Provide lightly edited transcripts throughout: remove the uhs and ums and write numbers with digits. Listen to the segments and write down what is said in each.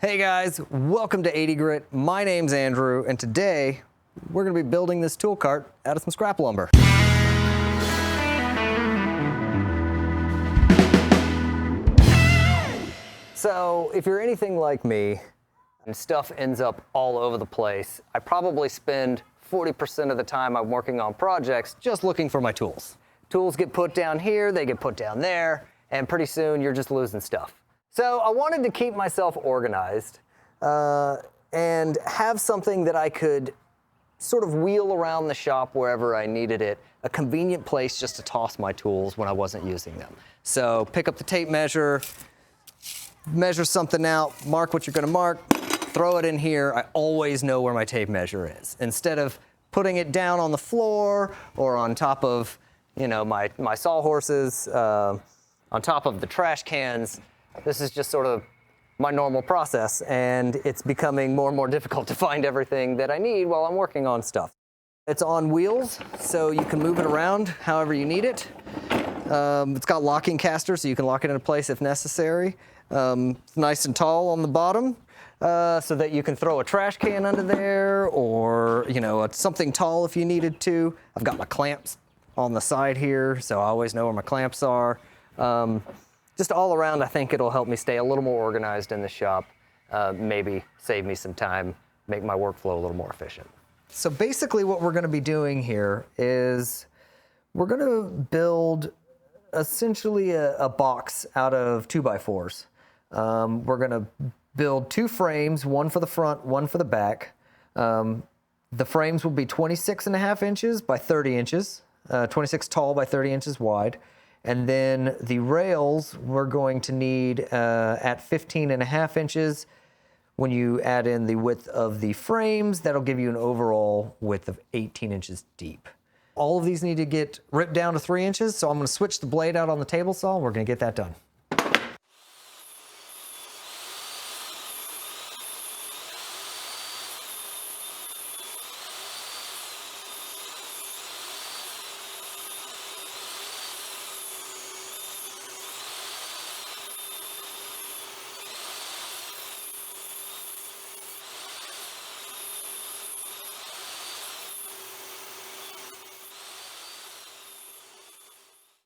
Hey guys, welcome to 80 Grit. My name's Andrew, and today we're going to be building this tool cart out of some scrap lumber. So if you're anything like me and stuff ends up all over the place, I probably spend 40% of the time I'm working on projects just looking for my tools. Tools get put down here, they get put down there, and pretty soon you're just losing stuff. So I wanted to keep myself organized and have something that I could sort of wheel around the shop wherever I needed it, a convenient place just to toss my tools when I wasn't using them. So pick up the tape measure, measure something out, mark what you're going to mark, throw it in here. I always know where my tape measure is. Instead of putting it down on the floor or on top of, you know, my sawhorses, on top of the trash cans, this is just sort of my normal process, and it's becoming more and more difficult to find everything that I need while I'm working on stuff. It's on wheels, so you can move it around however you need it. It's got locking casters, so you can lock it into place if necessary. It's nice and tall on the bottom, so that you can throw a trash can under there, or something tall if you needed to. I've got my clamps on the side here, so I always know where my clamps are. Just all around, I think it'll help me stay a little more organized in the shop, maybe save me some time, make my workflow a little more efficient. So basically what we're going to be doing here is we're going to build essentially a box out of 2x4s. We're going to build two frames, one for the front, one for the back. The frames will be 26.5 inches by 30 inches, 26 tall by 30 inches wide. And then the rails we're going to need at 15.5 inches. When you add in the width of the frames, that'll give you an overall width of 18 inches deep. All of these need to get ripped down to 3 inches, so I'm going to switch the blade out on the table saw, and we're going to get that done.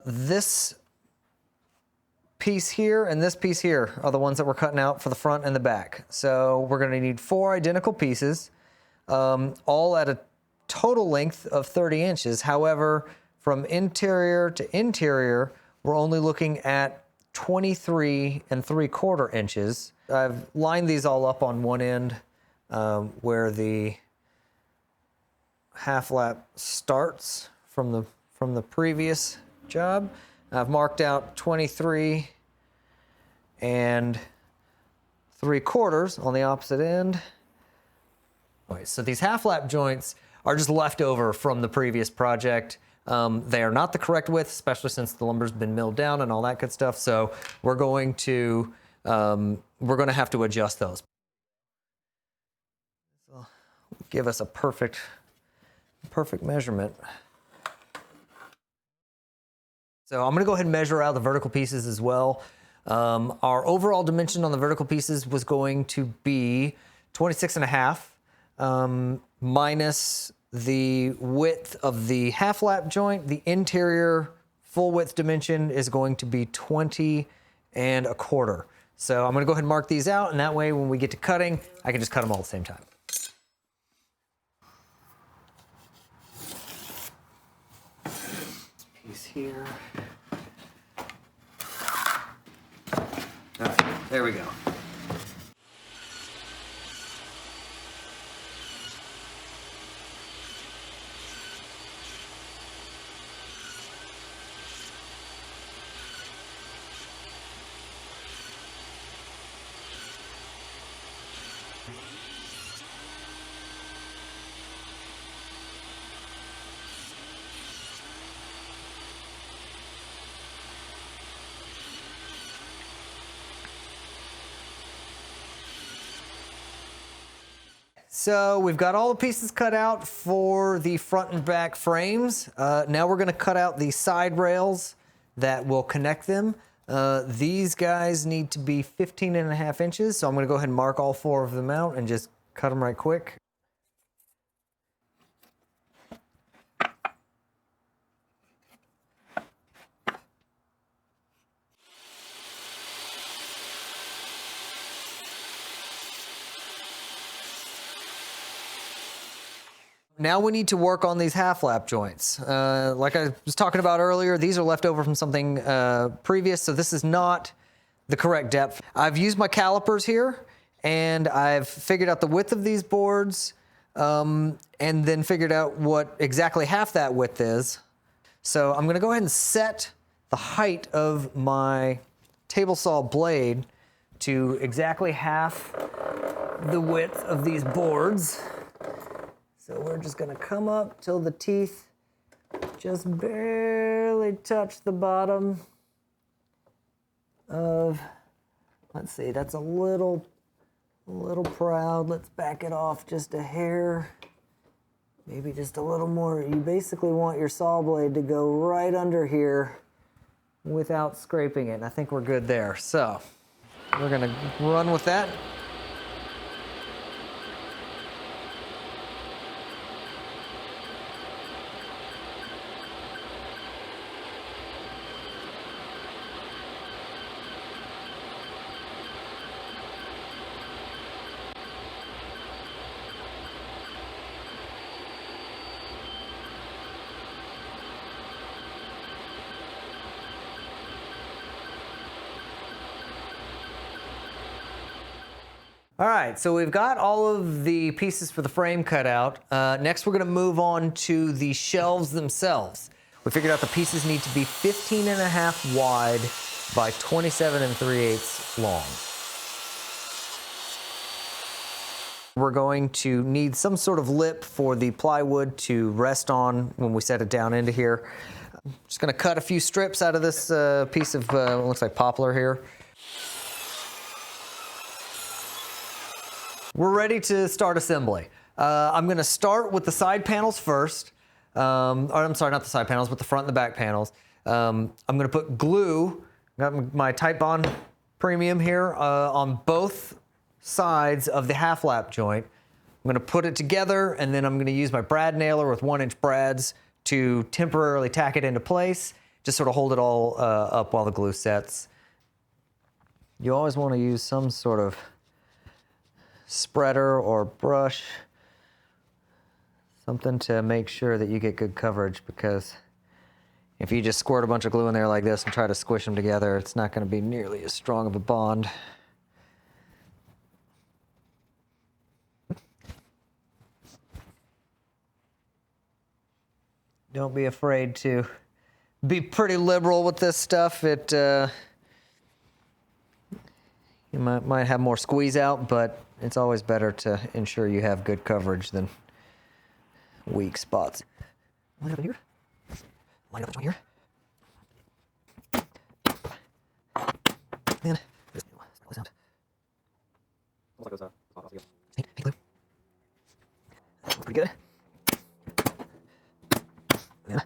This piece here and this piece here are the ones that we're cutting out for the front and the back. So we're going to need 4 identical pieces, all at a total length of 30 inches. However, from interior to interior, we're only looking at 23 3/4 inches. I've lined these all up on one end where the half lap starts from the previous job. I've marked out 23 3/4 on the opposite end. All right, so these half lap joints are just left over from the previous project. They are not the correct width, especially since the lumber's been milled down and all that good stuff. So we're going to have to adjust those. So give us a perfect measurement. So I'm going to go ahead and measure out the vertical pieces as well. Our overall dimension on the vertical pieces was going to be 26.5 minus the width of the half lap joint. The interior full width dimension is going to be 20 1/4. So I'm going to go ahead and mark these out, and that way when we get to cutting, I can just cut them all at the same time. Piece here. All right, there we go. So we've got all the pieces cut out for the front and back frames. Now we're going to cut out the side rails that will connect them. These guys need to be 15.5 inches, so I'm going to go ahead and mark all 4 of them out and just cut them right quick. Now we need to work on these half lap joints. Like I was talking about earlier, these are left over from something previous, so this is not the correct depth. I've used my calipers here, and I've figured out the width of these boards, and then figured out what exactly half that width is. So I'm gonna go ahead and set the height of my table saw blade to exactly half the width of these boards. So we're just gonna come up till the teeth just barely touch the bottom of, let's see, that's a little proud. Let's back it off just a hair, maybe just a little more. You basically want your saw blade to go right under here without scraping it. And I think we're good there. So we're gonna run with that. All right, so we've got all of the pieces for the frame cut out. Next, we're gonna move on to the shelves themselves. We figured out the pieces need to be 15.5 wide by 27 3/8 long. We're going to need some sort of lip for the plywood to rest on when we set it down into here. I'm just gonna cut a few strips out of this piece of, looks like poplar here. We're ready to start assembly. I'm gonna start with the side panels first. Or I'm sorry, not the side panels, but the front and the back panels. I'm gonna put glue, got my Titebond Premium here, on both sides of the half lap joint. I'm gonna put it together, and then I'm gonna use my brad nailer with 1-inch brads to temporarily tack it into place, just sort of hold it all up while the glue sets. You always wanna use some sort of spreader or brush, something to make sure that you get good coverage, because if you just squirt a bunch of glue in there like this and try to squish them together, it's not going to be nearly as strong of a bond. Don't be afraid to be pretty liberal with this stuff. You might have more squeeze out, but it's always better to ensure you have good coverage than weak spots. Line up in here. Line up this one here. Man, this sound. Hey, glue. That looks pretty good. Yeah.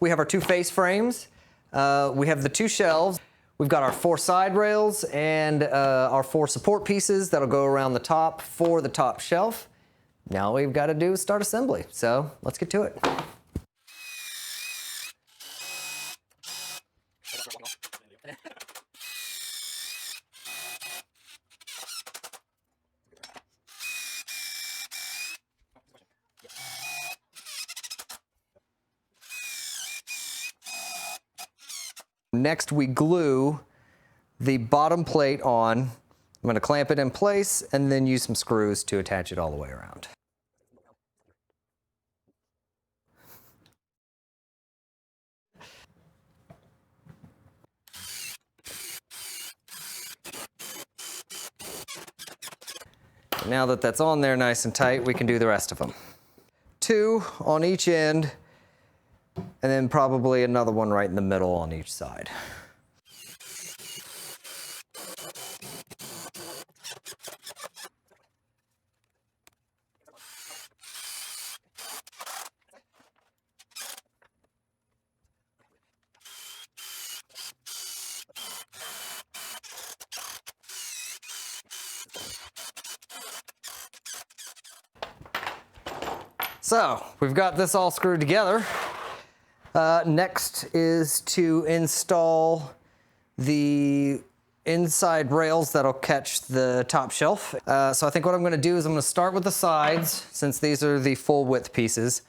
We have our 2 face frames. We have the 2 shelves. We've got our 4 side rails and our 4 support pieces that'll go around the top for the top shelf. Now all we've got to do is start assembly. So let's get to it. Next, we glue the bottom plate on. I'm going to clamp it in place and then use some screws to attach it all the way around. Now that that's on there nice and tight, we can do the rest of them. 2 on each end, and then probably another one right in the middle on each side. So we've got this all screwed together. Next is to install the inside rails that'll catch the top shelf. So I think what I'm going to do is I'm going to start with the sides, since these are the full width pieces,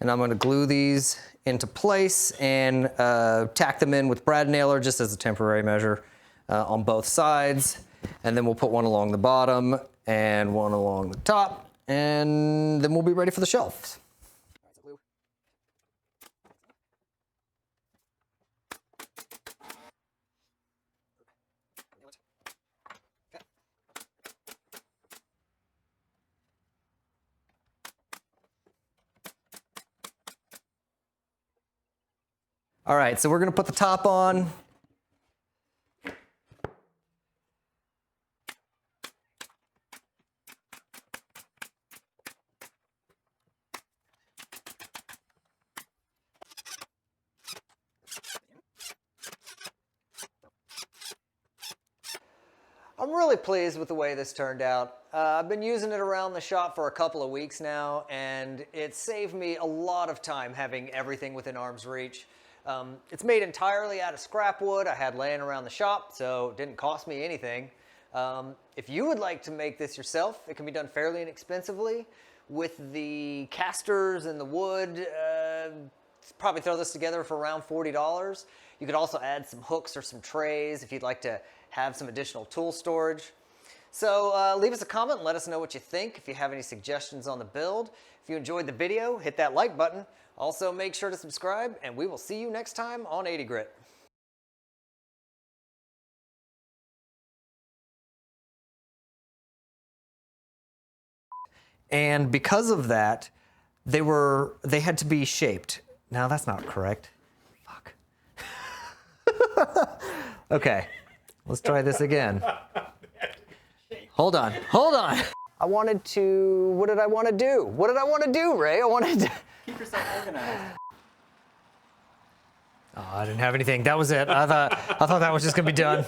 and I'm going to glue these into place and tack them in with brad nailer just as a temporary measure on both sides. And then we'll put one along the bottom and one along the top, and then we'll be ready for the shelves. All right, so we're gonna put the top on. I'm really pleased with the way this turned out. I've been using it around the shop for a couple of weeks now, and it saved me a lot of time having everything within arm's reach. It's made entirely out of scrap wood I had laying around the shop, so it didn't cost me anything. If you would like to make this yourself, it can be done fairly inexpensively. With the casters and the wood, probably throw this together for around $40. You could also add some hooks or some trays if you'd like to have some additional tool storage. So leave us a comment and let us know what you think. If you have any suggestions on the build, if you enjoyed the video, hit that like button. Also, make sure to subscribe, and we will see you next time on 80 Grit. And because of that, they had to be shaped. Now that's not correct. Fuck. Okay, let's try this again. Hold on. I wanted to, what did I want to do? What did I want to do, Ray? I wanted to... Keep yourself organized. Oh, I didn't have anything. That was it. I thought that was just gonna be done.